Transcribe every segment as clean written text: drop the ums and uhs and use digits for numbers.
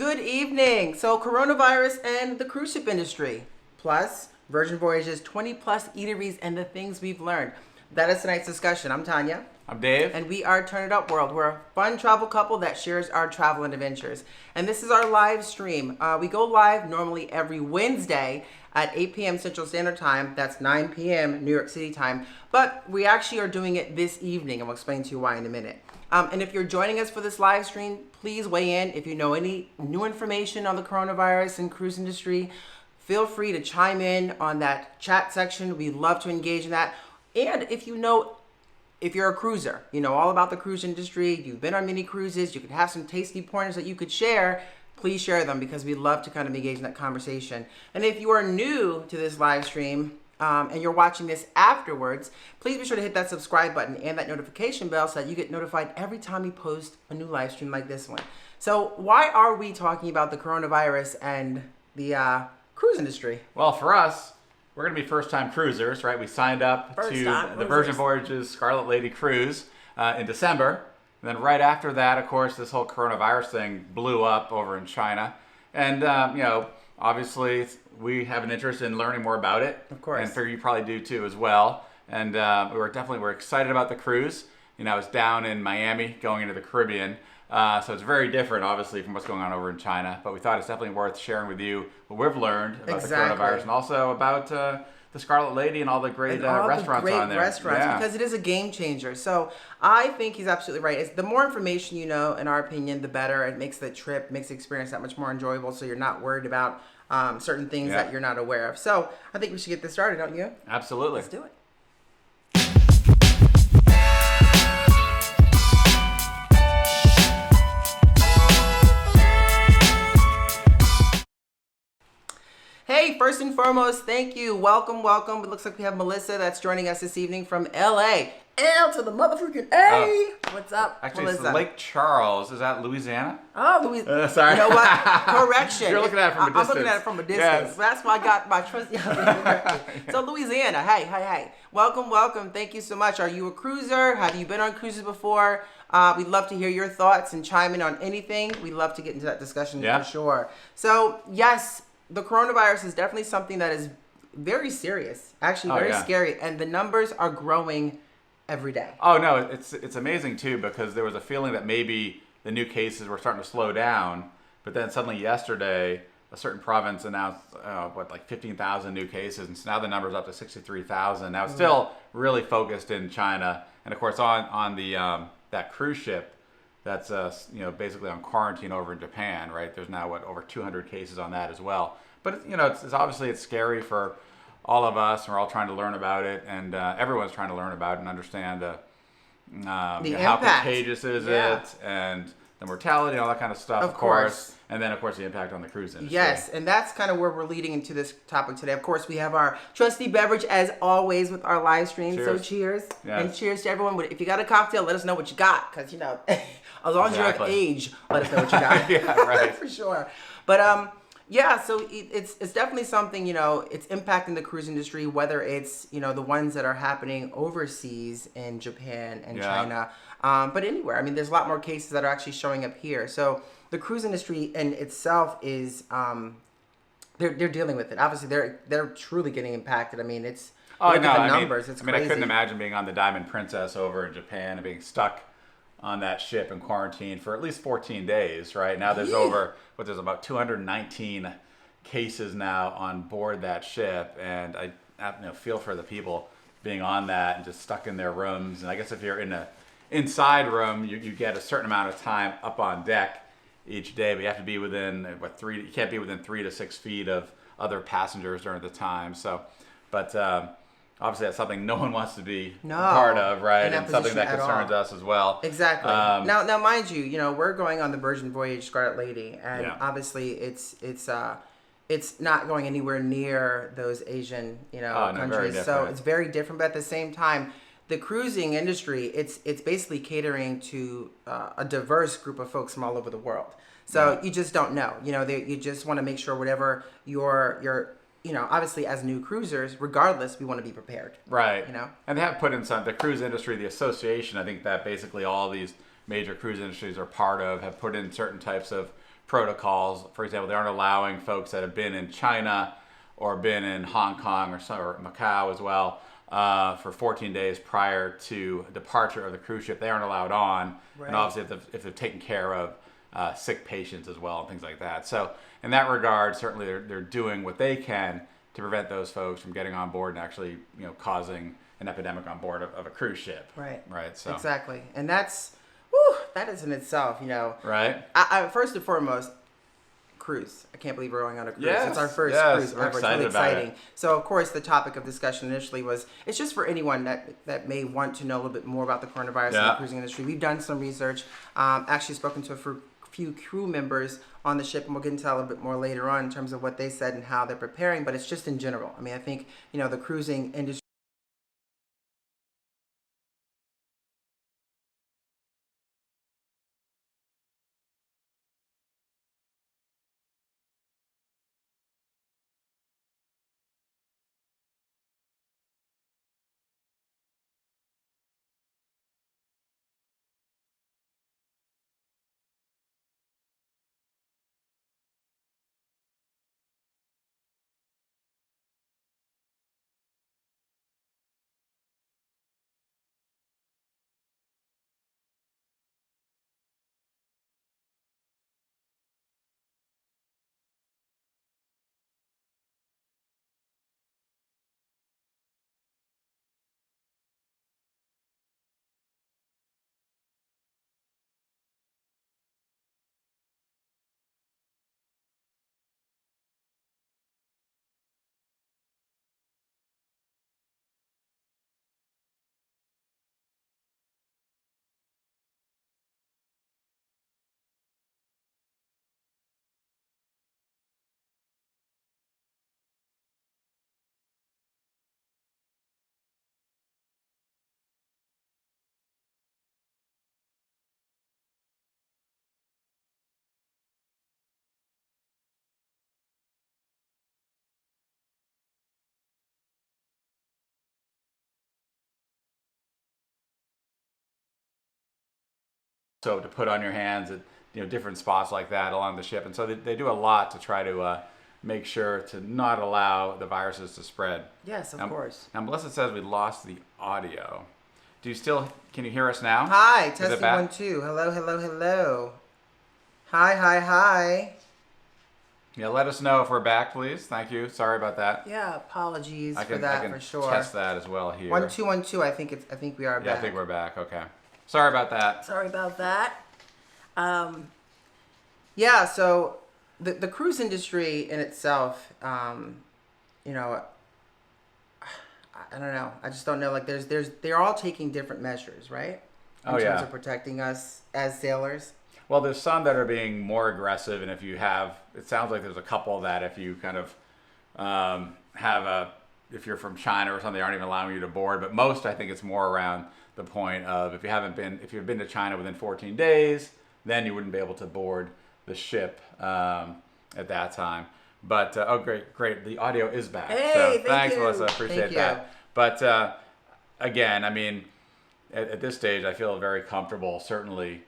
Good evening. So coronavirus and the cruise ship industry, plus Virgin Voyages 20 plus eateries and the things we've learned. That is tonight's discussion. I'm Tanya. I'm Dave. And we are Turn It Up World. We're a fun travel couple that shares our travel and adventures. And this is our live stream. We go live normally every Wednesday at 8 p.m. Central Standard Time. That's 9 p.m. New York City time. But we actually are doing it this evening, and we'll explain to you why in a minute. And if you're joining us for this live stream, please weigh in. If you know any new information on the coronavirus and cruise industry, feel free to chime in on that chat section. We'd love to engage in that. And if you're a cruiser, you know all about the cruise industry, you've been on many cruises, you could have some tasty pointers that you could share, please share them because we'd love to kind of engage in that conversation. And if you are new to this live stream and you're watching this afterwards, please be sure to hit that subscribe button and that notification bell so that you get notified every time we post a new live stream like this one. So why are we talking about the coronavirus and the cruise industry? Well, for us, we're going to be first-time cruisers, right? We signed up to the Virgin Voyages Scarlet Lady cruise in December. And then right after that, of course, this whole coronavirus thing blew up over in China. And, obviously, we have an interest in learning more about it. Of course. And figure you probably do, too, as well. And we're excited about the cruise. You know, it's down in Miami going into the Caribbean. So it's very different, obviously, from what's going on over in China. But we thought it's definitely worth sharing with you what we've learned about the coronavirus and also about the Scarlet Lady and all the great restaurants on there. Because it is a game changer. So I think he's absolutely right. The more information you know, in our opinion, the better. It makes the trip, makes the experience that much more enjoyable. So you're not worried about certain things that you're not aware of. So I think we should get this started, don't you? Absolutely. Let's do it. Hey, first and foremost, thank you. Welcome. It looks like we have Melissa that's joining us this evening from LA. L to the motherfucking A. What's up, actually, Melissa? It's Lake Charles. Is that Louisiana? Oh, Louisiana. Sorry. You know what? Correction. You're looking at it from a distance. I'm looking at it from a distance. Yes. That's why I got my trust. So Louisiana. Hey. Welcome. Thank you so much. Are you a cruiser? Have you been on cruises before? We'd love to hear your thoughts and chime in on anything. We'd love to get into that discussion for sure. So, yes, the coronavirus is definitely something that is very serious, actually very scary, and the numbers are growing every day. Oh no, it's amazing too, because there was a feeling that maybe the new cases were starting to slow down, but then suddenly yesterday a certain province announced 15,000 new cases, and so now the number's up to 63,000. Now it's still really focused in China, and of course on the that cruise ship that's basically on quarantine over in Japan, right? There's now over 200 cases on that as well. But it's obviously it's scary for all of us, and we're all trying to learn about it, and everyone's trying to learn about it and understand how contagious is it, and the mortality and all that kind of stuff, of course. And then, of course, the impact on the cruise industry. Yes, and that's kind of where we're leading into this topic today. Of course, we have our trusty beverage, as always, with our live stream. Cheers. So cheers. Yes. And cheers to everyone. If you got a cocktail, let us know what you got, because, as long as you're of age, let us know what you got. Yeah, right. For sure. But, so it's definitely something, it's impacting the cruise industry, whether it's, the ones that are happening overseas in Japan and China, but anywhere. I mean, there's a lot more cases that are actually showing up here. So the cruise industry in itself is, they're dealing with it. Obviously, they're truly getting impacted. I mean, it's numbers. It's crazy. I couldn't imagine being on the Diamond Princess over in Japan and being stuck on that ship in quarantine for at least 14 days, right? Now there's there's about 219 cases now on board that ship, and I feel for the people being on that and just stuck in their rooms. And I guess if you're in a inside room, you get a certain amount of time up on deck each day, but you have to be within you can't be within 3 to 6 feet of other passengers during the time. So, but obviously that's something no one wants to be part of, right? And something that concerns us as well. Exactly. Now, mind you, we're going on the Virgin Voyage Scarlet Lady, and obviously it's not going anywhere near those Asian countries. So it's very different, but at the same time, the cruising industry, it's basically catering to a diverse group of folks from all over the world. So you just don't know. You just want to make sure whatever you're obviously as new cruisers, regardless, we want to be prepared. Right. And they have put in the cruise industry, the association, I think that basically all these major cruise industries are part of, have put in certain types of protocols. For example, they aren't allowing folks that have been in China or been in Hong Kong or Macau as well for 14 days prior to departure of the cruise ship. They aren't allowed on, Right. and obviously if they've taken care of sick patients as well and things like that. So in that regard, certainly they're doing what they can to prevent those folks from getting on board and actually causing an epidemic on board of a cruise ship. Right. Right. So Exactly. And that is in itself, right. I first and foremost, cruise. I can't believe we're going on a cruise. Yes, It's our first yes, cruise we're ever. It's excited really about exciting. it. So, of course, the topic of discussion initially was, it's just for anyone that may want to know a little bit more about the coronavirus and the cruising industry. We've done some research, actually spoken to a few crew members on the ship, and we'll get into that a little bit more later on in terms of what they said and how they're preparing, but it's just in general. I mean, I think, the cruising industry So to put on your hands at different spots like that along the ship, and so they do a lot to try to make sure to not allow the viruses to spread. Yes, of course. Now Melissa says we lost the audio. Can you hear us now? Hi, Is it testing back? 1 2. Hello, hello, hello. Hi. Yeah, let us know if we're back, please. Thank you. Sorry about that. Yeah, apologies I for can that for sure. test that as well here. 1 2 1 2. I think we are Yeah, back. I think we're back. Okay. Sorry about that. Sorry about that. Yeah, so the cruise industry in itself, I don't know. I just don't know. Like, they're all taking different measures, right? In terms of protecting us as sailors. Well, there's some that are being more aggressive, and it sounds like there's a couple that if you kind of if you're from China or something, they aren't even allowing you to board. But most, I think it's more around the point of if you've been to China within 14 days, then you wouldn't be able to board the ship at that time. But great, the audio is back. Hey, so thanks, you. Melissa, appreciate Thank that. you. But again, I mean, at this stage, I feel very comfortable, certainly.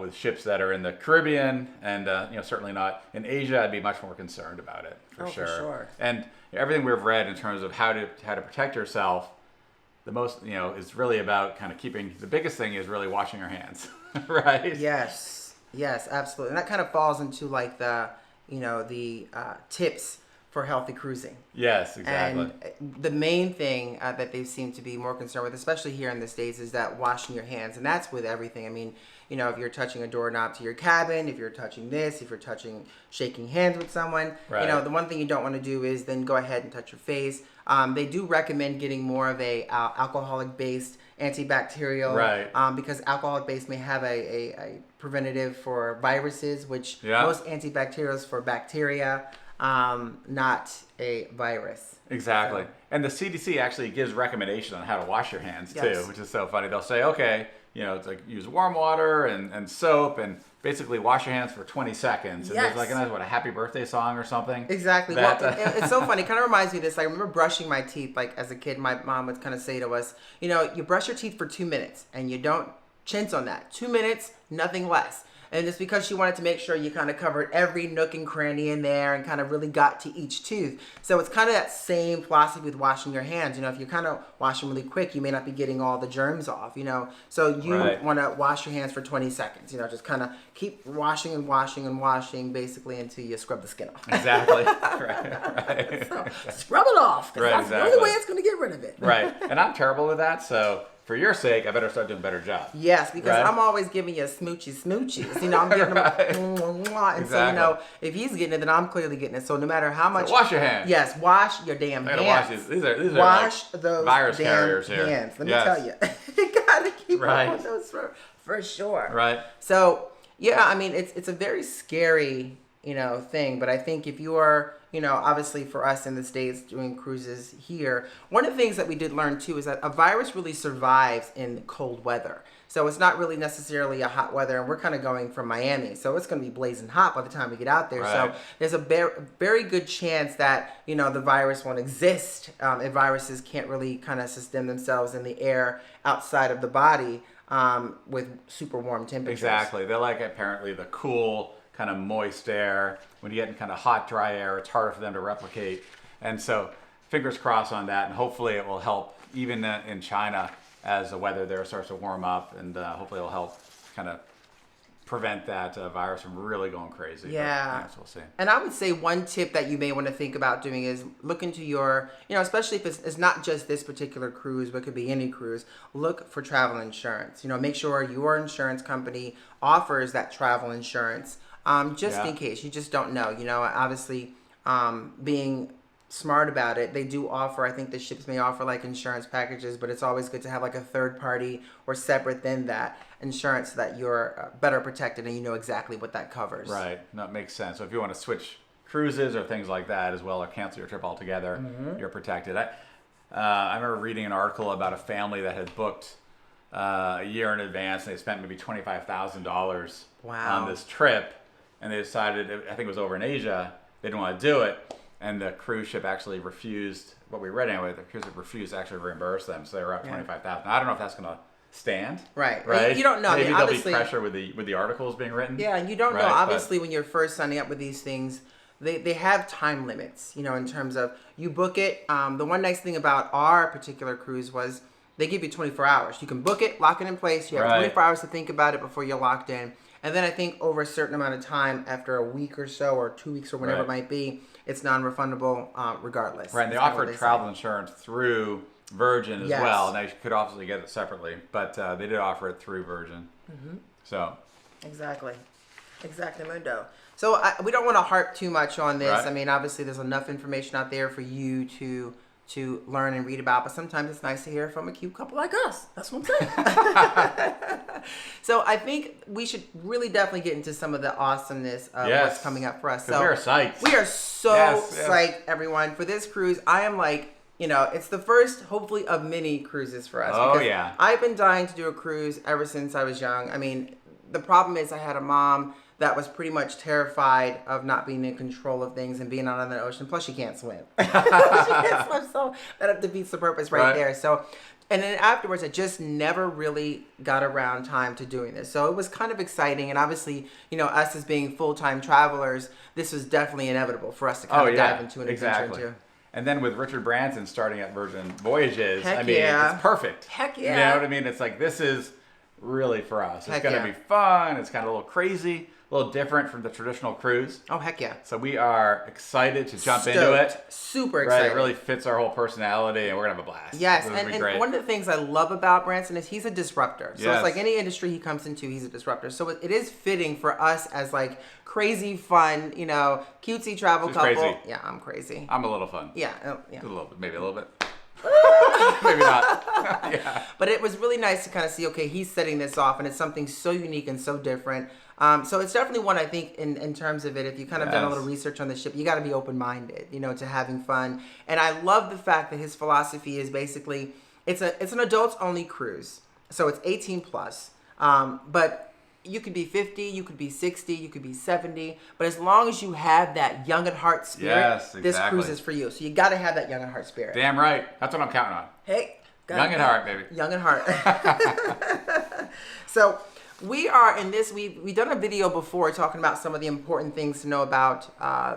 With ships that are in the Caribbean and certainly not in Asia, I'd be much more concerned about it for sure. For sure. And everything we've read in terms of how to protect yourself, the most is really about kind of keeping. The biggest thing is really washing your hands, right? Yes, absolutely. And that kind of falls into like the tips for healthy cruising. Yes, exactly. And the main thing that they seem to be more concerned with, especially here in the States, is that washing your hands. And that's with everything. I mean, if you're touching a doorknob to your cabin, if you're touching this, if you're shaking hands with someone, right. The one thing you don't want to do is then go ahead and touch your face. They do recommend getting more of a alcoholic-based antibacterial, right. Because alcoholic-based may have a preventative for viruses, which most antibacterials for bacteria, not a virus. Exactly. So. And the CDC actually gives recommendations on how to wash your hands too, which is so funny. They'll say, okay, it's like use warm water and soap and basically wash your hands for 20 seconds. And there's like a happy birthday song or something. Exactly. It's so funny. It kind of reminds me of this. I remember brushing my teeth, like as a kid, my mom would kind of say to us, you brush your teeth for 2 minutes and you don't chintz on that. 2 minutes, nothing less. And it's because she wanted to make sure you kind of covered every nook and cranny in there and kind of really got to each tooth. So it's kind of that same philosophy with washing your hands. If you're kind of washing really quick, you may not be getting all the germs off, So you want to wash your hands for 20 seconds, just kind of keep washing and washing and washing basically until you scrub the skin off. Exactly. Right. So scrub it off. Right, that's the only way it's going to get rid of it. Right. And I'm terrible with that, so for your sake, I better start doing a better job. Yes, because I'm always giving you smoochies. I'm giving them, and so if he's getting it, then I'm clearly getting it. So no matter how much, so wash your hands. Yes, wash your damn hands. Wash these. These are wash like those virus damn carriers here. hands. Let me tell you, you gotta keep on those for sure. Right. So yeah, it's a very scary thing, but I think if you are obviously for us in the States doing cruises here, one of the things that we did learn too is that a virus really survives in cold weather. So it's not really necessarily a hot weather, and we're kind of going from Miami, so it's going to be blazing hot by the time we get out there. Right. So there's a very good chance that the virus won't exist if viruses can't really kind of sustain themselves in the air outside of the body with super warm temperatures. Exactly. They like apparently the cool, kind of moist air. When you get in kind of hot, dry air, it's harder for them to replicate. And so fingers crossed on that, and hopefully it will help even in China as the weather there starts to warm up, and hopefully it'll help kind of prevent that virus from really going crazy. Yeah. But, we'll see. And I would say one tip that you may want to think about doing is look into your, especially if it's not just this particular cruise, but it could be any cruise, look for travel insurance. Make sure your insurance company offers that travel insurance. Just in case. You just don't know. Obviously, being smart about it, they do offer, I think the ships may offer like insurance packages, but it's always good to have like a third party or separate than that insurance so that you're better protected and you know exactly what that covers. Right. That makes sense. So if you want to switch cruises or things like that as well, or cancel your trip altogether, you're protected. I remember reading an article about a family that had booked a year in advance, and they spent maybe $25,000 on this trip. And they decided, I think it was over in Asia, they didn't want to do it. And the cruise ship actually refused, what we read anyway, the cruise ship refused to actually reimburse them. So they were out $25,000. I don't know if that's going to stand. Right. Right. You don't know. Maybe there'll be pressure with the articles being written. Yeah, and you don't know. Obviously, when you're first signing up with these things, they have time limits, in terms of you book it. The one nice thing about our particular cruise was they give you 24 hours. You can book it, lock it in place. You have 24 hours to think about it before you're locked in. And then I think over a certain amount of time, after a week or so, or 2 weeks or whatever it might be, it's non-refundable regardless. Right, and they offered travel insurance through Virgin as well. Now you could obviously get it separately, but they did offer it through Virgin. So. Exactly, Mundo. So we don't want to harp too much on this. Right. Obviously there's enough information out there for you to learn and read about, but sometimes it's nice to hear from a cute couple like us. That's what I'm saying. So I think we should really definitely get into some of the awesomeness of what's coming up for us. So we're psyched. We are so psyched, everyone, for this cruise. I am like, it's the first, hopefully, of many cruises for us. Oh, yeah. I've been dying to do a cruise ever since I was young. The problem is I had a mom that was pretty much terrified of not being in control of things and being out on the ocean. Plus, she can't swim. She can't swim, so that defeats the purpose right there. So, and then afterwards, I just never really got around time to doing this. So it was kind of exciting. And obviously, us as being full-time travelers, this was definitely inevitable for us to kind of dive into an adventure into. And then with Richard Branson starting at Virgin Voyages, Heck it's perfect. Heck yeah. You know what I mean? It's like, this is really for us. It's going to be fun. It's kind of a little crazy, a little different from the traditional cruise. Oh, heck yeah. So we are excited to jump into it. Super excited. Right, it really fits our whole personality, and we're going to have a blast. Yes, and one of the things I love about Branson is he's a disruptor. So it's like any industry he comes into, he's a disruptor. So it is fitting for us as like crazy, fun, cutesy travel couple. Crazy. Yeah, I'm crazy. I'm a little fun. Yeah. A little bit, maybe a little bit. Maybe not. Yeah. But it was really nice to kind of see, okay, he's setting this off, and it's something so unique and so different. So it's definitely one, I think, in terms of it, if you kind of done a little research on the ship, you got to be open-minded, to having fun. And I love the fact that his philosophy is basically, it's an adults-only cruise. So it's 18 plus. But you could be 50, you could be 60, you could be 70. But as long as you have that young at heart spirit, this cruise is for you. So you got to have that young at heart spirit. Damn right. That's what I'm counting on. Hey. Young at heart, baby. Young at heart. So We are in this. We've done a video before talking about some of the important things to know about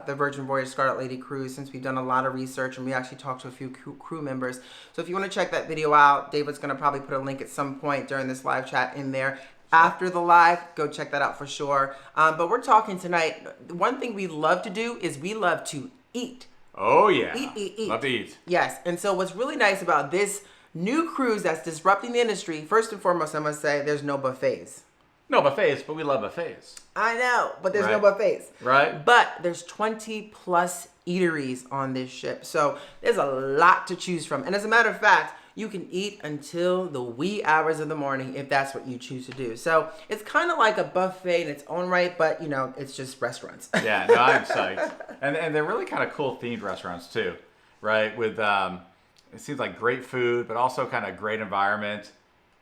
the Virgin Voyages Scarlet Lady cruise, since we've done a lot of research and we actually talked to a few crew members. So if you want to check that video out, David's going to probably put a link at some point during this live chat in there. After the live, go check that out for sure. But we're talking tonight. One thing we love to do is we love to eat. Oh yeah, eat. Love to eat. Yes, and so what's really nice about this new cruise that's disrupting the industry, first and foremost, I must say, there's no buffets. No buffets, but we love buffets. I know, but there's no buffets. Right. But there's 20 plus eateries on this ship. So there's a lot to choose from. And as a matter of fact, you can eat until the wee hours of the morning if that's what you choose to do. So it's kind of like a buffet in its own right, but you know, it's just restaurants. Yeah, no, I'm psyched. And they're really kind of cool themed restaurants too, right? With, it seems like great food, but also kind of great environment.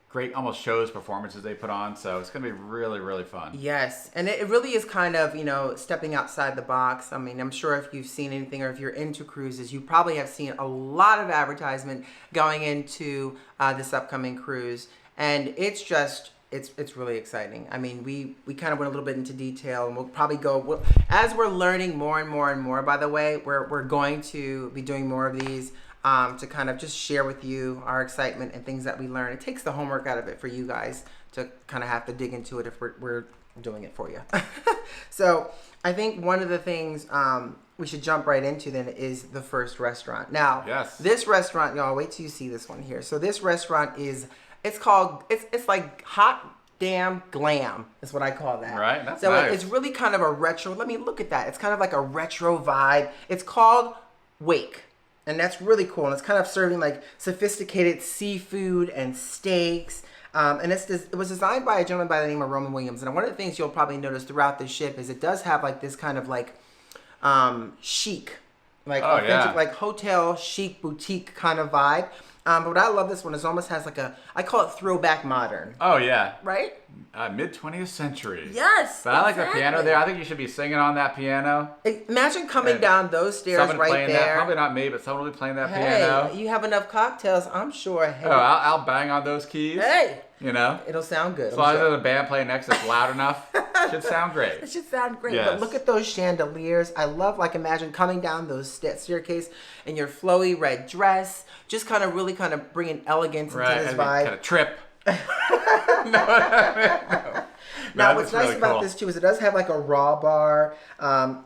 Great almost shows, performances they put on. So it's going to be really, really fun. Yes. And it really is kind of, you know, stepping outside the box. I mean, I'm sure if you've seen anything or if you're into cruises, you probably have seen a lot of advertisement going into this upcoming cruise. And it's just, it's really exciting. I mean, we kind of went a little bit into detail, and we'll probably go, as we're learning more and more and more, by the way, we're going to be doing more of these. To kind of just share with you our excitement and things that we learn. It takes the homework out of it for you guys to kind of have to dig into it if we're doing it for you. So I think one of the things we should jump right into then is the first restaurant. Now, yes. This restaurant, y'all, wait till you see this one here. So this restaurant is, it's like hot damn glam is what I call that. Right, that's so nice. It's really kind of a retro, let me look at that. It's kind of like a retro vibe. It's called Wake. And that's really cool. And it's kind of serving like sophisticated seafood and steaks. And it was designed by a gentleman by the name of Roman Williams. And one of the things you'll probably notice throughout the ship is it does have like this kind of like chic, like authentic, like hotel chic boutique kind of vibe. But what I love this one is it almost has like I call it throwback modern. Oh yeah. Right? Mid 20th century. Yes. But I like the piano there. I think you should be singing on that piano. Imagine coming down those stairs right playing there. That. Probably not me, but someone will be playing that hey, piano. You have enough cocktails, I'm sure. Hey. Oh, I'll bang on those keys. Hey. You know? It'll sound good. As long as there's a band playing next that's loud enough, it should sound great. It should sound great. Yes. But look at those chandeliers. I love, like, imagine coming down those staircase in your flowy red dress, just kind of really kind of bringing elegance into this vibe. Kind of trip. Now, what's nice about this, too, is it does have, like, a raw bar.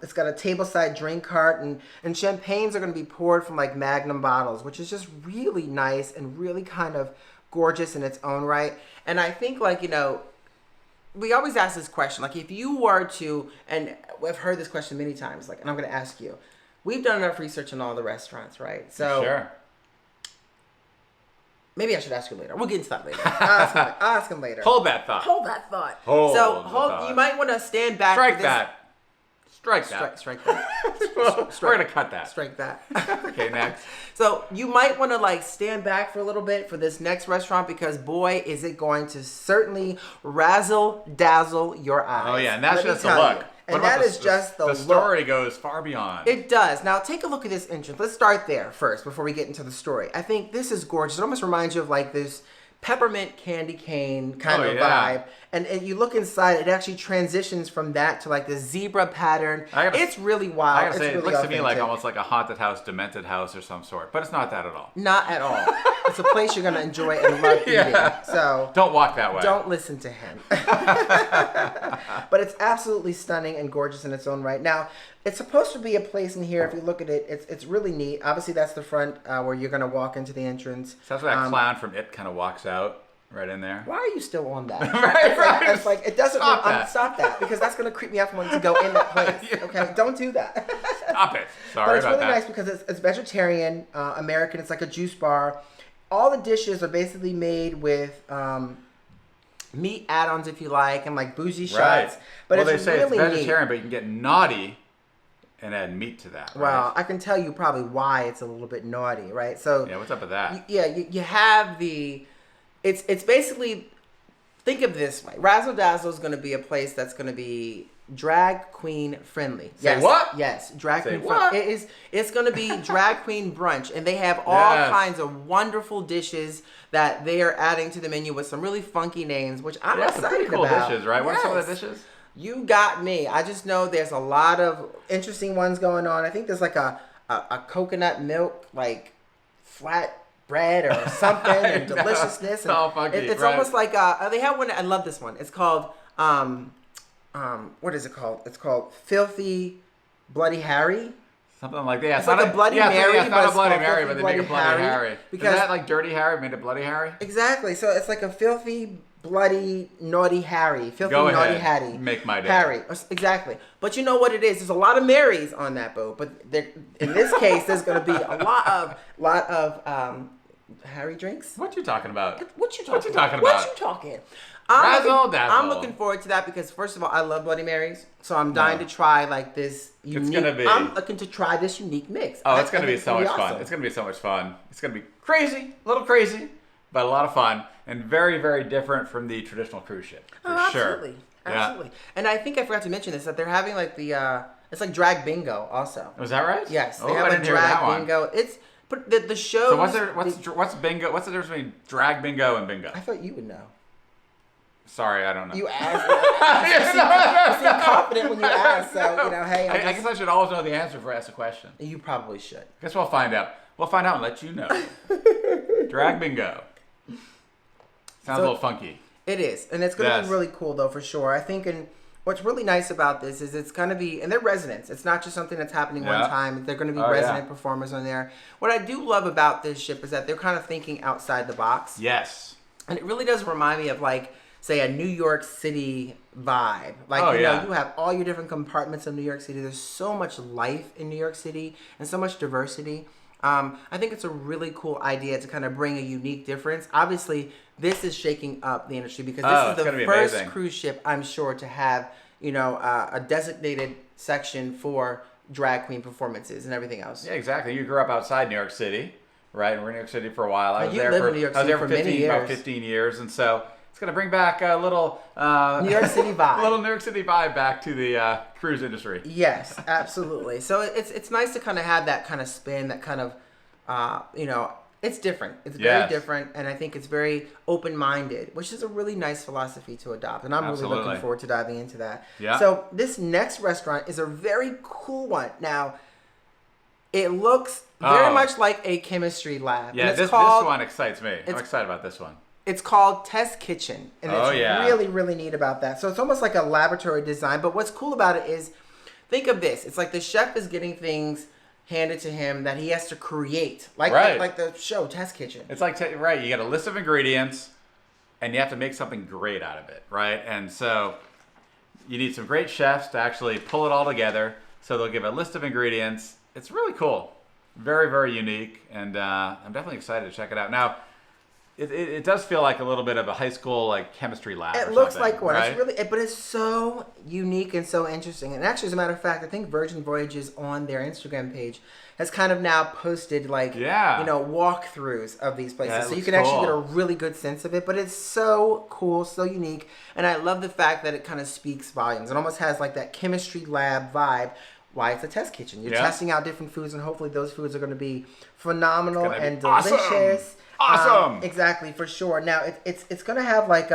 It's got a tableside drink cart, and champagnes are going to be poured from, like, Magnum bottles, which is just really nice and really kind of gorgeous in its own right. And I think, like, you know, we always ask this question, like, if you were to, and I've heard this question many times, like, and I'm going to ask you, we've done enough research on all the restaurants, right? So sure. Maybe I should ask you later. We'll get into that later. I'll ask him later. Hold that thought. Hold that thought. Thought. You might want to stand back. Strike that. Strike that. Strike that. We're going to cut that. Strike that. Okay, next. So you might want to like stand back for a little bit for this next restaurant because boy, is it going to certainly razzle dazzle your eyes. Oh yeah, and that's just a look. And that is just the look. The story goes far beyond. It does. Now take a look at this entrance. Let's start there first before we get into the story. I think this is gorgeous. It almost reminds you of like this peppermint candy cane kind of vibe. And you look inside, it actually transitions from that to like the zebra pattern. It's really wild. I gotta say, really it looks authentic. to me like almost like a haunted house, demented house or some sort. But it's not that at all. Not at all. It's a place you're going to enjoy and love eating. So don't walk that way. Don't listen to him. But it's absolutely stunning and gorgeous in its own right. Now, it's supposed to be a place in here, if you look at it, it's really neat. Obviously, that's the front where you're going to walk into the entrance. So that's where that clown from It kind of walks out. Right in there. Why are you still on that? right. It's like it doesn't. Stop that because that's gonna creep me out from wanting to go in that place. Okay, don't do that. Stop it. Sorry but it's about really that. nice because it's vegetarian, American. It's like a juice bar. All the dishes are basically made with meat add-ons, if you like, and like bougie shots. But they say really it's vegetarian, neat. but you can get naughty and add meat to that. Right? Well, I can tell you probably why it's a little bit naughty, right? So yeah, what's up with that? You have the. It's basically, think of it this way. Razzle Dazzle is going to be a place that's going to be drag queen friendly. Say Yes, what? Yes, drag Say queen what? friendly. It's going to be drag queen brunch, and they have all Yes. kinds of wonderful dishes that they are adding to the menu with some really funky names, which I'm Yeah, some excited pretty cool about. dishes, right? What are some of the Yes. dishes? You got me. I just know there's a lot of interesting ones going on. I think there's like a coconut milk, like flat bread or something, and deliciousness. It's all funky, It's right? almost like they have one. I love this one. It's called what is it called? It's called Filthy Bloody Harry. Something like that. Yeah, It's like a Bloody Mary, Yeah, it's but not a it's Bloody called Mary, Filthy but they make a Bloody Bloody Harry, Harry. because- Is that like Dirty Harry made a Bloody Harry? Exactly. So it's like a filthy, bloody, naughty Harry. Filthy, Go naughty ahead. Hattie. Make my day. Harry. Exactly. But you know what it is? There's a lot of Marys on that boat. But in this case, there's going to be a lot of Harry drinks. What you talking about? What you talking What you talking What about? you talking? Razzle dazzle. I'm looking forward to that because first of all, I love Bloody Marys, so I'm dying to try like this unique. gonna be- I'm looking to try this unique mix. Oh, it's I going to be think so gonna much fun. awesome. It's going to be so much fun. It's going to be crazy, a little crazy, but a lot of fun, and very, very different from the traditional cruise ship. For Oh, sure. absolutely, absolutely. And I think I forgot to mention this that they're having like the it's like drag bingo also. Was that right? Yes, they Oh, have I a didn't hear that drag one. bingo. It's but the show. So what's bingo? What's the difference between drag bingo and bingo? I thought you would know. Sorry, I don't know. You asked. You seem confident when you ask. So you know, hey, I guess I should always know the answer before I ask a question. you probably should. Guess we'll find out. We'll find out and let you know. Drag bingo. Sounds a little funky. It is, and it's going to Yes. be really cool though for sure. I think, and what's really nice about this is it's going to be, and they're residents. It's not just something that's happening one Yeah. time. They're going to be Oh, resident yeah. performers on there. What I do love about this ship is that they're kind of thinking outside the box. Yes. And it really does remind me of like, say, a New York City vibe. Like, Oh, you know, yeah. you have all your different compartments of New York City. There's so much life in New York City and so much diversity. I think it's a really cool idea to kind of bring a unique difference. Obviously, this is shaking up the industry because Oh, this it's is gonna the be first amazing. cruise ship, I'm sure, to have, you know, a designated section for drag queen performances and everything else. Yeah, exactly. You grew up outside New York City, right? And we're in New York City for a while. I was you there lived for in New York I was City there for for many 15, about years. 15 years, and so it's gonna bring back a little New York City vibe. a little New York City vibe back to the cruise industry. Yes, absolutely. So it's nice to kind of have that kind of spin, that kind of, you know, it's different. It's very Yes. different, and I think it's very open-minded, which is a really nice philosophy to adopt. And I'm really Absolutely. looking forward to diving into that. Yeah. So this next restaurant is a very cool one. Now, it looks very Oh. much like a chemistry lab. Yeah, and it's this called, one excites me. I'm it's- excited about this one. It's called Test Kitchen, and Oh, it's yeah. really, really neat about that. So it's almost like a laboratory design, but what's cool about it is, think of this. It's like the chef is getting things handed to him that he has to create, like Right. like the show Test Kitchen. It's like right, you get a list of ingredients, and you have to make something great out of it, right? And so you need some great chefs to actually pull it all together. So they'll give a list of ingredients. It's really cool, very, very unique, and I'm definitely excited to check it out. Now, it does feel like a little bit of a high school like chemistry lab. It or looks something, like one. right? It's really, but it's so unique and so interesting. And actually, as a matter of fact, I think Virgin Voyages on their Instagram page has kind of now posted like, Yeah. you know, walkthroughs of these places, Yeah, it so you looks can actually get a cool. really good sense of it. But it's so cool, so unique, and I love the fact that it kind of speaks volumes. It almost has like that chemistry lab vibe. Why it's a test kitchen. You're Yeah. testing out different foods, and hopefully those foods are going to be phenomenal It's gonna be and awesome. delicious. Awesome. Exactly, for sure. Now it's going to have like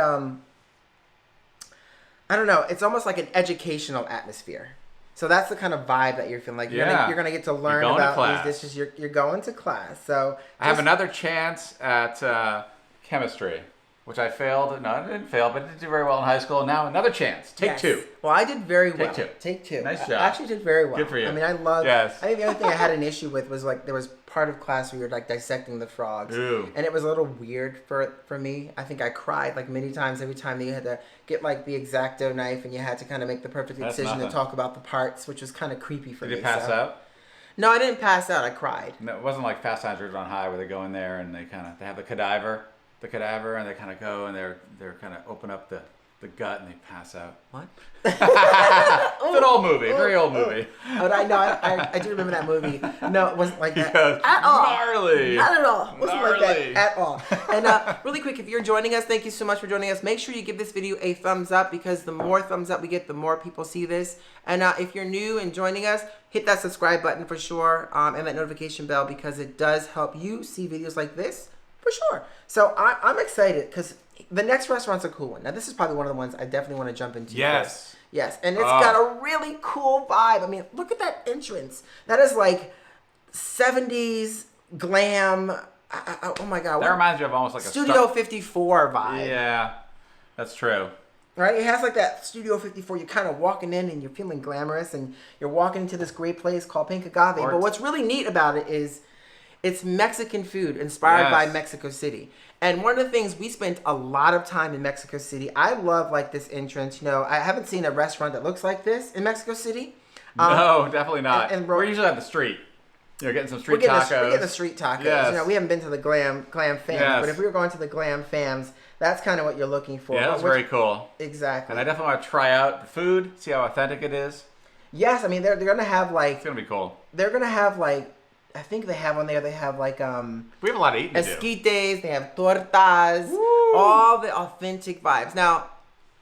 I don't know. It's almost like an educational atmosphere. So that's the kind of vibe that you're feeling like. Yeah. You're gonna get to learn going to about class. these dishes. You're going to class. So I have just- another chance at chemistry, which I failed. No, I didn't fail, but I did do very well in high school. Now another chance. Take Yes. two. Well, I did very well. two. Take two. Nice I job. actually did very well. Good for you. I mean, I love. Yes. I think the only thing I had an issue with was like there was part of class where we were like dissecting the frogs, Ooh. and it was a little weird for me. I think I cried like many times every time that you had to get like the X-Acto knife and you had to kind of make the perfect That's decision to nothing. talk about the parts, which was kind of creepy for Did me. you pass so. out? No, I didn't pass out. I cried. No, it wasn't like Fast Times at on High where they go in there and they have the cadaver, and they kind of go and they're kind of open up the the gut and they pass out. What? It's an old movie, very old movie. Oh, I know. I do remember that movie. No, it wasn't like that Because at all. gnarly. Not at all. It wasn't like Gnarly. that at all. And really quick, if you're joining us, thank you so much for joining us. Make sure you give this video a thumbs up because the more thumbs up we get, the more people see this. And if you're new and joining us, hit that subscribe button for sure, and that notification bell because it does help you see videos like this for sure. So I'm excited because the next restaurant's a cool one. Now, this is probably one of the ones I definitely want to jump into. Yes. First. Yes, and it's got a really cool vibe. I mean, look at that entrance. That is like 70s glam. Oh my God. That reminds me of almost like Studio 54 vibe. Yeah, that's true. Right? It has like that Studio 54. You're kind of walking in and you're feeling glamorous and you're walking into this great place called Pink Agave. But what's really neat about it is it's Mexican food inspired by Mexico City. And one of the things, we spent a lot of time in Mexico City. I love like this entrance. You know, I haven't seen a restaurant that looks like this in Mexico City. No, definitely not. and we're usually at the street. You know, getting some street tacos. We're getting the street tacos. Yes. You know, we haven't been to the Glam Fams, but if we were going to the Glam Fams, that's kind of what you're looking for. Yeah, that's very cool. Exactly. And I definitely want to try out the food, see how authentic it is. Yes, I mean they're gonna have like. It's gonna be cool. They're gonna have like. I think they have on there. They have like we have a lot of eating to do. esquites. They have tortas. Woo! All the authentic vibes. Now,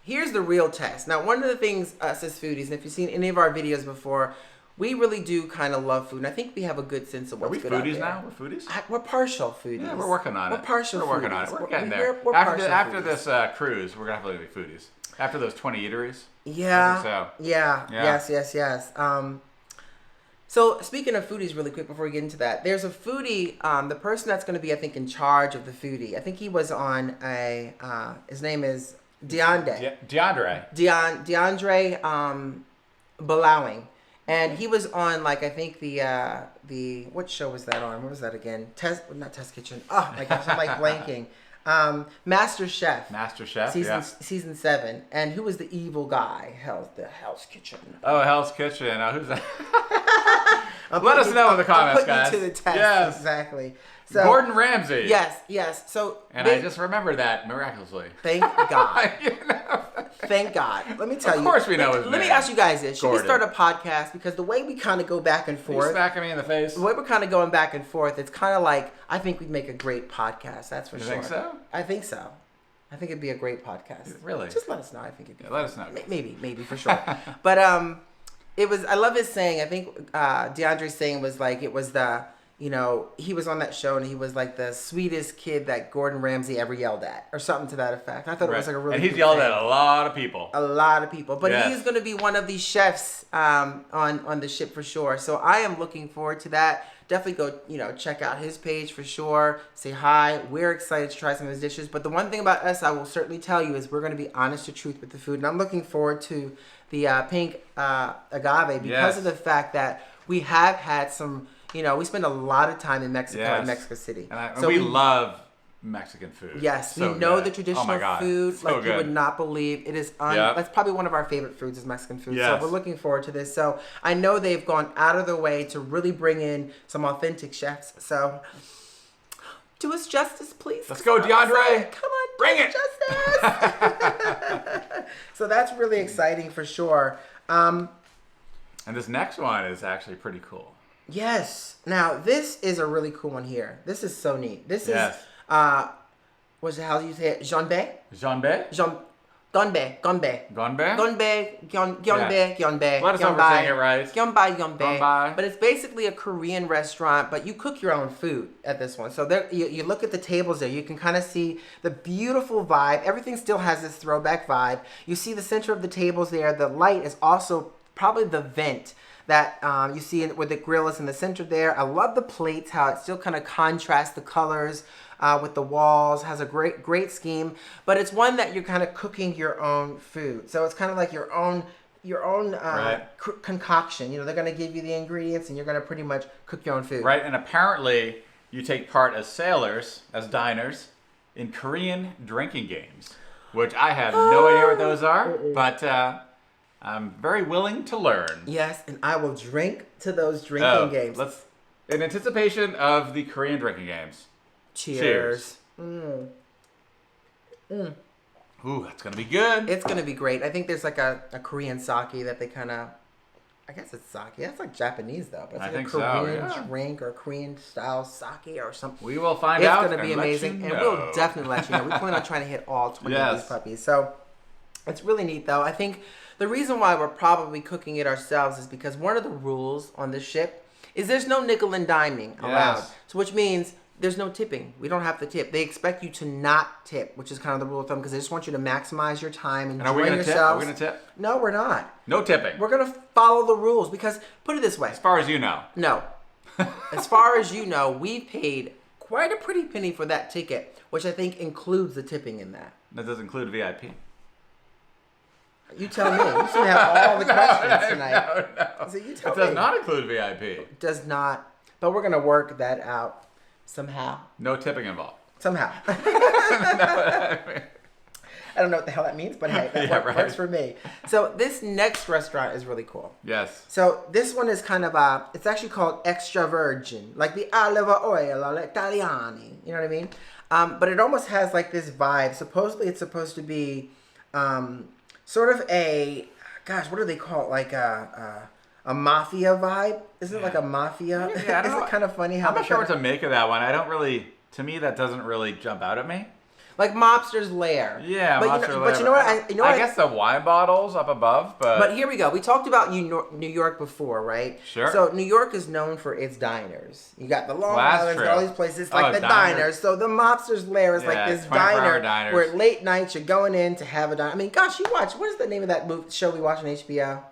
here's the real test. Now, one of the things us as foodies, and if you've seen any of our videos before, we really do kind of love food, and I think we have a good sense of what's good out there. Are we foodies now? We're foodies. We're partial foodies. Yeah, we're working on it. We're partial. We're working on it. We're getting there. We're After this cruise, we're gonna have to be foodies. After those 20 eateries. Yeah. I think so. Yeah. Yes. So speaking of foodies, really quick before we get into that, there's a foodie. The person that's going to be, I think, in charge of the foodie. I think he was on a. His name is DeAndre. DeAndre Belowing, and he was on like I think the what show was that on? What was that again? Not Test Kitchen. Oh my gosh, I'm like blanking. Master Chef. Season 7. And who was the evil guy? Hell's Kitchen. Oh, Hell's Kitchen. Who's that? Let us know in the comments, guys. To the test. Yes. Exactly. So, Gordon Ramsay. Yes. So, I just remembered that miraculously. Thank God. Thank God. Let me tell you. Of course we know his name. Let me ask you guys this. Should we start a podcast? Because the way we kind of go back and forth. Are you smacking me in the face? The way we're kind of going back and forth, it's kind of like, I think we'd make a great podcast. That's for sure. You think so? I think so. I think it'd be a great podcast. Really? Just let us know. I think it'd be let us know. Maybe for sure. But it was, I love his saying. I think DeAndre's saying was like, it was the, you know, he was on that show and he was like the sweetest kid that Gordon Ramsay ever yelled at, or something to that effect. I thought it was like a really. And he's yelled at a lot of people. But he's going to be one of these chefs on the ship for sure. So I am looking forward to that. Definitely go, check out his page for sure. Say hi. We're excited to try some of his dishes. But the one thing about us, I will certainly tell you, is we're going to be honest to truth with the food, and I'm looking forward to the Pink Agave because of the fact that we have had some. We spend a lot of time in Mexico, in Mexico City. And we love Mexican food. Yes, we know the traditional food So you would not believe. It is that's probably one of our favorite foods is Mexican food. Yes. So we're looking forward to this. So I know they've gone out of their way to really bring in some authentic chefs. So do us justice, please. Let's go, DeAndre. Come on, bring it. Justice. So that's really exciting for sure. And this next one is actually pretty cool. Yes. Now, this is a really cool one here. This is so neat. This is, what's it, how do you say it? Jeonbae? Gonbae. Let us know if we're saying it right. Gyeonbae. But it's basically a Korean restaurant, but you cook your own food at this one. So there, you look at the tables there, you can kind of see the beautiful vibe. Everything still has this throwback vibe. You see the center of the tables there. The light is also probably the vent that you see where the grill is in the center there. I love the plates, how it still kind of contrasts the colors with the walls, has a great scheme, but it's one that you're kind of cooking your own food. So it's kind of like your own concoction. They're going to give you the ingredients and you're going to pretty much cook your own food. Right, and apparently you take part as sailors, as diners, in Korean drinking games, which I have no idea what those are, but I'm very willing to learn. Yes, and I will drink to those drinking games. In anticipation of the Korean drinking games. Cheers. Ooh, that's gonna be good. It's gonna be great. I think there's like a Korean sake that they kind of, I guess it's sake. That's like Japanese though, but it's like a Korean drink or Korean style sake or something. We will find out. It's gonna be amazing, and we'll definitely let you know. We plan on trying to hit all 20 of these puppies. So it's really neat though. I think the reason why we're probably cooking it ourselves is because one of the rules on this ship is there's no nickel and diming allowed. So which means there's no tipping. We don't have to tip. They expect you to not tip, which is kind of the rule of thumb because they just want you to maximize your time and enjoy yourselves. Are we going to tip? No, we're not. No tipping. We're going to follow the rules because, put it this way. As far as you know. No. As far as you know, we paid quite a pretty penny for that ticket, which I think includes the tipping in that. That does include VIP. You tell me. You seem to have all the questions tonight. No. So you tell it me. does not include VIP. It does not. But we're going to work that out somehow. No tipping involved. Somehow. I don't know what the hell that means, but hey, that works for me. So this next restaurant is really cool. Yes. So this one is kind of it's actually called extra virgin, like the olive oil all'italiani. You know what I mean? But it almost has like this vibe. Supposedly it's supposed to be sort of a, gosh, what do they call it? Like a mafia vibe? Isn't it like a mafia? Yeah, Isn't it kind of funny how I'm not sure what to make of that one. I don't really, to me, that doesn't really jump out at me. Like Mobster's Lair. Yeah, but Mobster's Lair. But you know what? I guess the wine bottles up above, but... But here we go. We talked about New York before, right? Sure. So New York is known for its diners. You got the Long Island, all these places, like the diners. So the Mobster's Lair is like this diner where late nights you're going in to have a diner. I mean, gosh, you watch, what is the name of that show we watch on HBO?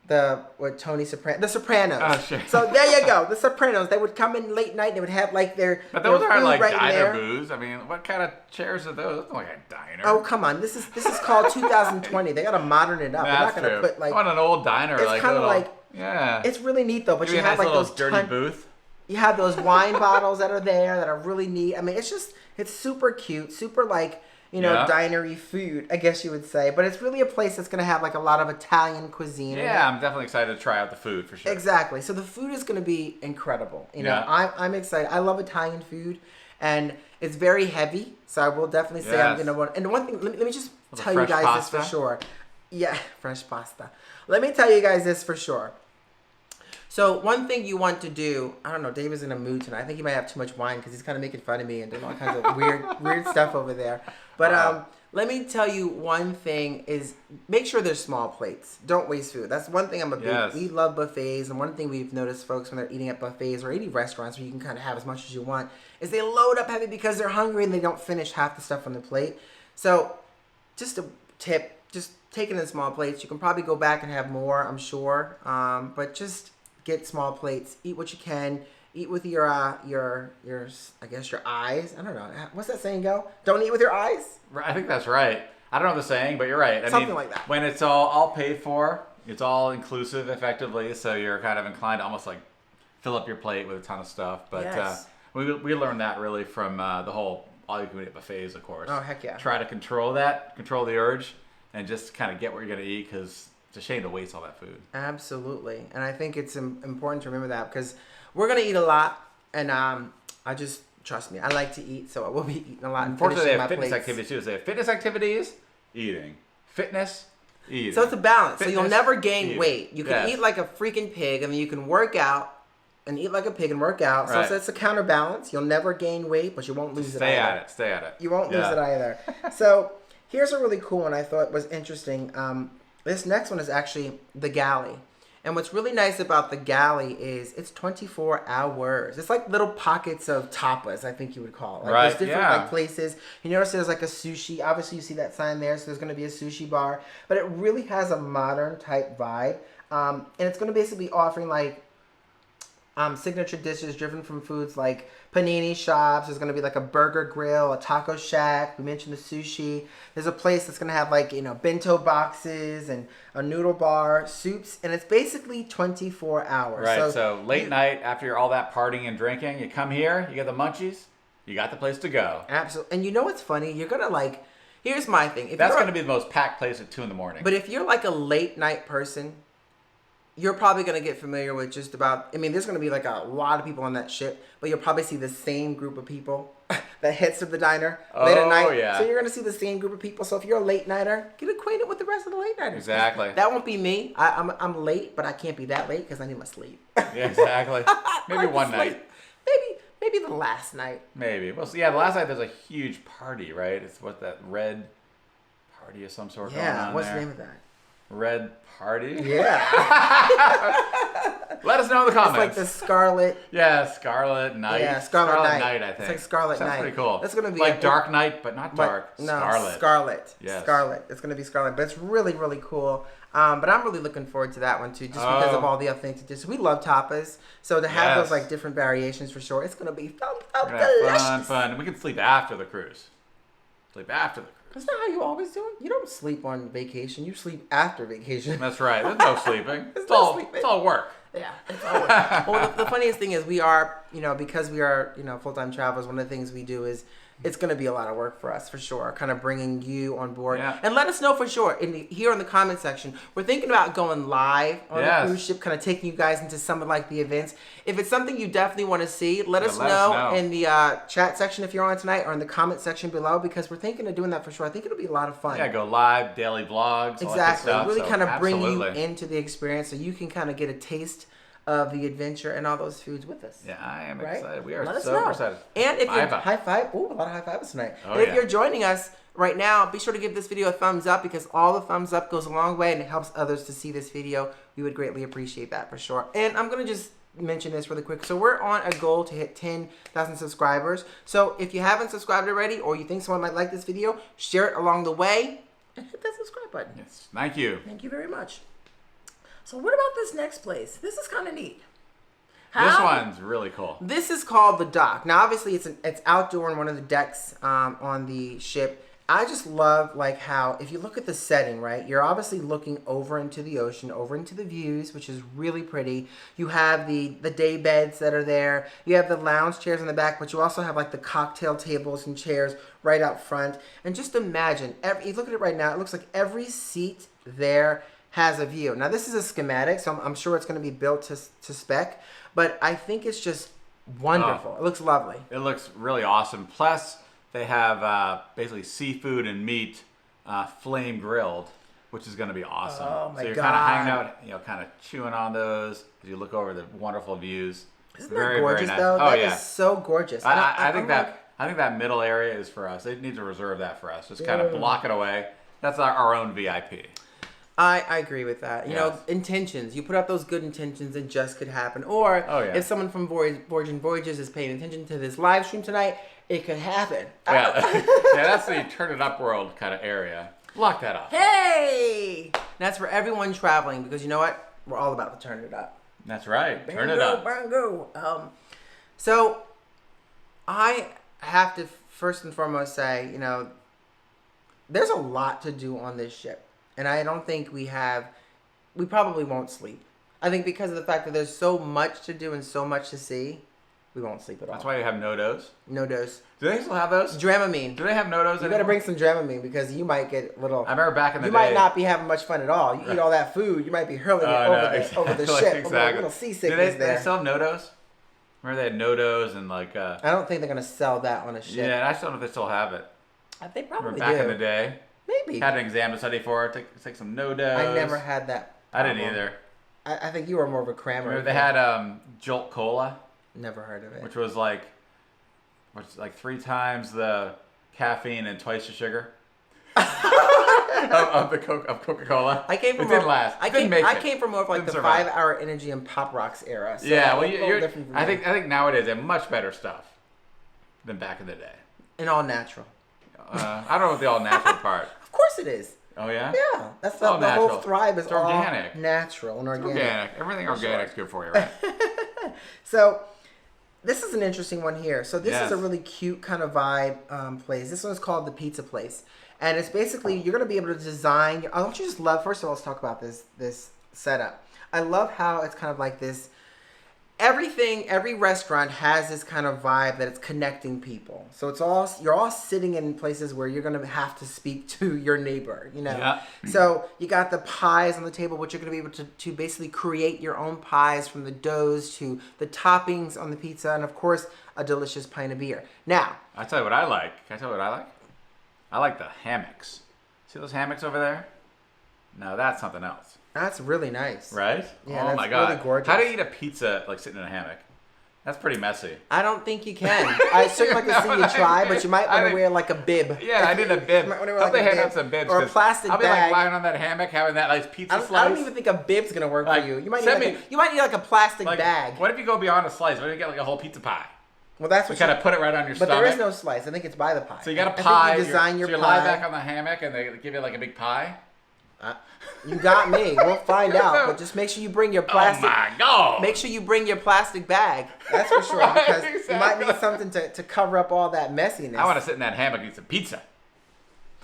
Tony Soprano, The Sopranos. Oh, sure. So there you go, The Sopranos. They would come in late night and they would have like their But those aren't like right diner booze. I mean, what kind of chairs are those? It's not like a diner. Oh, come on. This is called 2020. They got to modern it up. They're not going to put like... I want an old diner. It's kind of like... Yeah. It's really neat though, but you have like those dirty booth. You have those wine bottles that are there that are really neat. I mean, it's super cute, super like, dinery food, I guess you would say. But it's really a place that's going to have like a lot of Italian cuisine. Yeah, I'm definitely excited to try out the food for sure. Exactly. So the food is going to be incredible. I'm excited. I love Italian food, and it's very heavy. So I will definitely say I'm going to want. And one thing, let me just tell you guys this for sure. Yeah, fresh pasta. Let me tell you guys this for sure. So one thing you want to do, I don't know, Dave is in a mood tonight. I think he might have too much wine because he's kind of making fun of me and doing all kinds of weird stuff over there. But let me tell you one thing is make sure there's small plates. Don't waste food. That's one thing we love buffets. And one thing we've noticed folks when they're eating at buffets or any restaurants where you can kind of have as much as you want is they load up heavy because they're hungry and they don't finish half the stuff on the plate. So just a tip, just take it in small plates. You can probably go back and have more, I'm sure. But just get small plates. Eat what you can. Eat with your I guess your eyes. I don't know. What's that saying go? Don't eat with your eyes? I think that's right. I don't know the saying, but you're right. Something like that. When it's all paid for, it's all inclusive effectively, so you're kind of inclined to almost like fill up your plate with a ton of stuff. But yes. We learned that really from the whole all-you-can-eat buffets, of course. Oh, heck yeah. Try to control the urge, and just kind of get what you're going to eat because it's a shame to waste all that food. Absolutely. And I think it's important to remember that because we're going to eat a lot, and trust me, I like to eat, so I will be eating a lot. Unfortunately, they have fitness activities too. So they have fitness activities, eating. Fitness, eating. So it's a balance. So you'll never gain weight. You can eat like a freaking pig, and then you can work out and eat like a pig and work out. So it's a counterbalance. You'll never gain weight, but you won't lose it either. Stay at it. You won't lose it either. So here's a really cool one I thought was interesting. This next one is actually the galley. And what's really nice about the galley is it's 24 hours. It's like little pockets of tapas, I think you would call it. Like there's different like places. You notice there's like a sushi. Obviously, you see that sign there, so there's going to be a sushi bar. But it really has a modern type vibe. And it's going to basically be offering like signature dishes driven from foods like panini shops. There's going to be like a burger grill, a taco shack. We mentioned the sushi. There's a place that's going to have like, bento boxes and a noodle bar, soups. And it's basically 24 hours. Right. So late night after you're all that partying and drinking, you come here, you get the munchies, you got the place to go. Absolutely. And you know what's funny? You're going to here's my thing. That's going to be the most packed place at 2 a.m. But if you're like a late night person, you're probably going to get familiar with just about, there's going to be like a lot of people on that ship, but you'll probably see the same group of people that hits of the diner late at night. Yeah. So you're going to see the same group of people. So if you're a late nighter, get acquainted with the rest of the late nighters. Exactly. That won't be me. I'm late, but I can't be that late because I need my sleep. Yeah, exactly. Maybe one night. Maybe the last night. Maybe. Well, so yeah, the last night there's a huge party, right? It's what, that red party of some sort going on what's there. the name of that? Red party? Yeah. Let us know in the comments. It's like the Scarlet. Yeah, Scarlet Night. Yeah, Scarlet Night. I think. It's like Scarlet Sounds Night. pretty cool. That's gonna be like Dark Night, but not dark. No, Scarlet. Scarlet. Yes. Scarlet. It's gonna be Scarlet, but it's really, really cool. But I'm really looking forward to that one too, just because of all the authentic dishes. We love tapas, so to have those like different variations for sure, it's gonna be delicious. Fun. We can sleep after the cruise. Sleep after the cruise. That's not how you always do it. You don't sleep on vacation. You sleep after vacation. That's right. There's no sleeping. It's all work. Yeah, it's all work. Well, the funniest thing is we are, because we are, full-time travelers, one of the things we do is it's going to be a lot of work for us, for sure, kind of bringing you on board. Yeah. And let us know for sure. Here in the comment section, we're thinking about going live on the cruise ship, kind of taking you guys into some of like the events. If it's something you definitely want to see, let us know in the chat section if you're on tonight, or in the comment section below, because we're thinking of doing that for sure. I think it'll be a lot of fun. Yeah, go live, daily vlogs, all that good stuff. Really kind of bring you absolutely. into the experience so you can kind of get a taste of the adventure and all those foods with us. Yeah, I am right? excited. We are Let us so know. excited. And if you're High five. a lot of high fives tonight. Oh, and if you're joining us right now, be sure to give this video a thumbs up, because all the thumbs up goes a long way and it helps others to see this video. We would greatly appreciate that for sure. And I'm going to just mention this really quick. So we're on a goal to hit 10,000 subscribers. So if you haven't subscribed already, or you think someone might like this video, share it along the way and hit that subscribe button. Yes, thank you. Thank you very much. So what about this next place? This is kind of neat. This one's really cool. This is called the dock. Now, obviously, it's outdoor on one of the decks on the ship. I just love like how, if you look at the setting, right, you're obviously looking over into the ocean, over into the views, which is really pretty. You have the day beds that are there. You have the lounge chairs in the back, but you also have like the cocktail tables and chairs right out front. And just imagine, you look at it right now, it looks like every seat there has a view. Now, this is a schematic, so I'm sure it's going to be built to spec, but I think it's just wonderful. It looks lovely. It looks really awesome. Plus, they have basically seafood and meat flame grilled, which is going to be awesome. Oh my so you're God. kind of hanging out, kind of chewing on those as you look over the wonderful views. Isn't that gorgeous, nice. though? Oh, That yeah. is so gorgeous. I think that middle area is for us. They need to reserve that for us. Just kind of block it away. That's our own VIP. I agree with that. You know, intentions. You put out those good intentions, it just could happen. Or if someone from Virgin Voyages is paying attention to this live stream tonight, it could happen. Yeah, that's the turn it up world kind of area. Block that off. Hey! That's for everyone traveling, because you know what? We're all about to turn it up. That's right. Turn it up. Bango. So, I have to first and foremost say, there's a lot to do on this ship. And I don't think we probably won't sleep. I think because of the fact that there's so much to do and so much to see, we won't sleep at all. That's why you have no-dos? No-dos. Do they still have those? Dramamine. Do they have no-dos? You better bring some Dramamine, because you might get a little... I remember back in the day... You might not be having much fun at all. You eat all that food, you might be hurling it over the ship. Exactly. A little seasickness Do there. they still have no-dos? Remember they had no-dos and like... I don't think they're going to sell that on a ship. Yeah, I just don't know if they still have it. They probably do. Back in the day. Maybe. Had an exam to study for. Take some no-dos. I never had that problem. I didn't either. I think you were more of a crammer. Remember they had Jolt Cola? Never heard of it. Which was like 3 times the caffeine and twice the sugar of Coca-Cola. I came from it didn't last. I came from more of like the 5-hour energy and Pop Rocks era. So yeah, well, I think nowadays they have much better stuff than back in the day. And all natural. I don't know what the all natural part. Of course it is. Oh yeah. Yeah, that's the whole Thrive is all organic, natural and organic. Organic. Everything organic is good for you, right? So, this is an interesting one here. So this is Yes. a really cute kind of vibe place. This one's called the Pizza Place, and it's basically you're going to be able to design. I want you to just love. First of all, let's talk about this setup. I love how it's kind of like this. every restaurant has this kind of vibe that it's connecting people. So you're all sitting in places where you're going to have to speak to your neighbor, you know. Yeah. So you got the pies on the table, which you're going to be able to basically create your own pies, from the doughs to the toppings on the pizza, and of course a delicious pint of beer. Now, I tell you what I like. Can I tell you what I like? I like the hammocks. See those hammocks over there? No, that's something else. that's really nice. Right? Yeah, oh that's my god. really gorgeous. How do you eat a pizza like sitting in a hammock? That's pretty messy. I don't think you can. I certainly like to see you try, but you might want to wear like a bib. Yeah, I need a bib. You might wanna wear I'll like be a handing bib. out some bibs. Or a 'cause plastic I'll be like bag. lying on that hammock having that nice pizza slice. I don't even think a bib's gonna work Like, for you. You might send need me- you might need like a plastic like, bag. What if you go beyond a slice? What if you get like a whole pizza pie? Well, that's You what kind of put it right on your But stomach. there is no slice. I think it's by the pie. So you got a I pie. think you design your so you pie. lie back on the hammock and they give you like a big pie. You got me. We'll find Yeah, out. no. But just make sure you bring your plastic. Oh my god! Make sure you bring your plastic bag. That's for sure, Right, because you might exactly. need something to cover up all that messiness. I want to sit in that hammock and eat some pizza.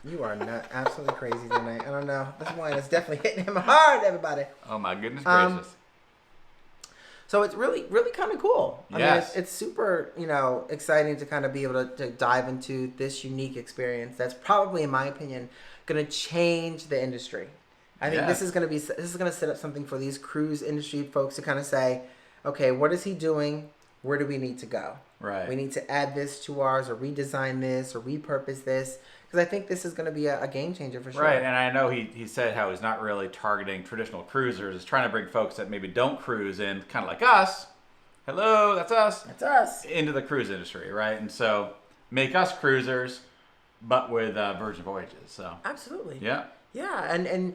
You are not absolutely crazy tonight. I don't know. This wine is definitely hitting him hard, everybody. Oh my goodness Um, gracious! So it's really, really kind of cool. I mean, Yes. it's super, exciting to kind of be able to dive into this unique experience. That's probably, in my opinion, going to change the industry. I think Yes. this is going to set up something for these cruise industry folks to kind of say, okay, what is he doing? Where do we need to go? Right. We need to add this to ours, or redesign this, or repurpose this, because I think this is going to be a game changer for sure. Right, and I know he said how he's not really targeting traditional cruisers. He's trying to bring folks that maybe don't cruise in, kind of like us. Hello, that's us. That's us. Into the cruise industry, right? And so make us cruisers, but with Virgin Voyages. So Absolutely. yeah, Yeah, and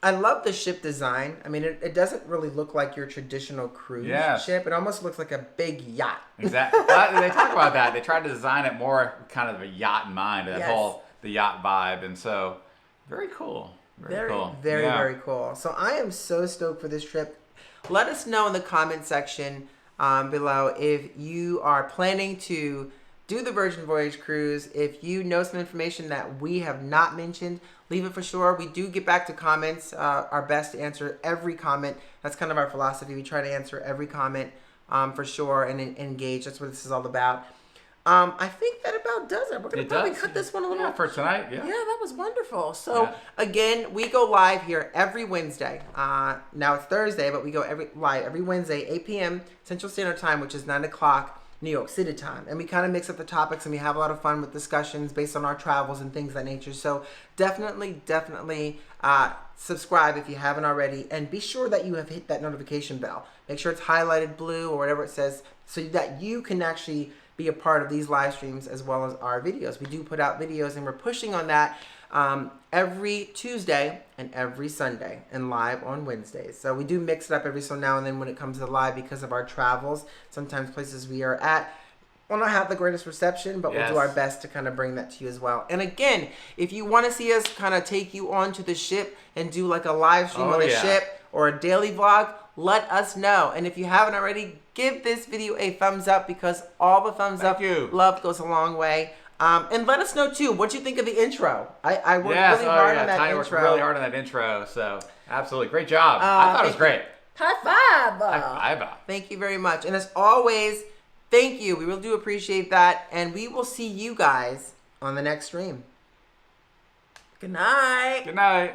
I love the ship design. I mean, it doesn't really look like your traditional cruise Yes. ship. It almost looks like a big yacht. exactly. They talk about that. They tried to design it more kind of a yacht in mind, that Yes. whole the yacht vibe, and so very cool. Very cool. Very, Yeah. very cool. So I am so stoked for this trip. Let us know in the comment section below if you are planning to do the Virgin Voyage cruise. If you know some information that we have not mentioned, leave it for sure. We do get back to comments, our best to answer every comment. That's kind of our philosophy. We try to answer every comment for sure and engage. That's what this is all about. I think that about does it. We're going to probably cut this one a little for tonight. Yeah. Yeah, that was wonderful. So Yeah. again, we go live here every Wednesday. Now it's Thursday, but we go live every Wednesday, 8 p.m. Central Standard Time, which is 9 o'clock New York City time. And we kind of mix up the topics, and we have a lot of fun with discussions based on our travels and things of that nature. So definitely subscribe if you haven't already, and be sure that you have hit that notification bell. Make sure it's highlighted blue or whatever it says, so that you can actually be a part of these live streams as well as our videos. We do put out videos, and we're pushing on that every Tuesday and every Sunday, and live on Wednesdays. So we do mix it up every so now and then when it comes to live, because of our travels. Sometimes places we are at will not have the greatest reception, but we'll do our best to kind of bring that to you as well. And again, if you want to see us kind of take you onto the ship and do like a live stream on the ship or a daily vlog, let us know. And if you haven't already, give this video a thumbs up, because all the thumbs up love goes a long way. And let us know too what you think of the intro. I worked really hard on that Tanya intro. worked really hard on that intro, so absolutely great job. I thought it was great. High five! High five. Thank you very much. And as always, thank you. We really do appreciate that. And we will see you guys on the next stream. Good night. Good night.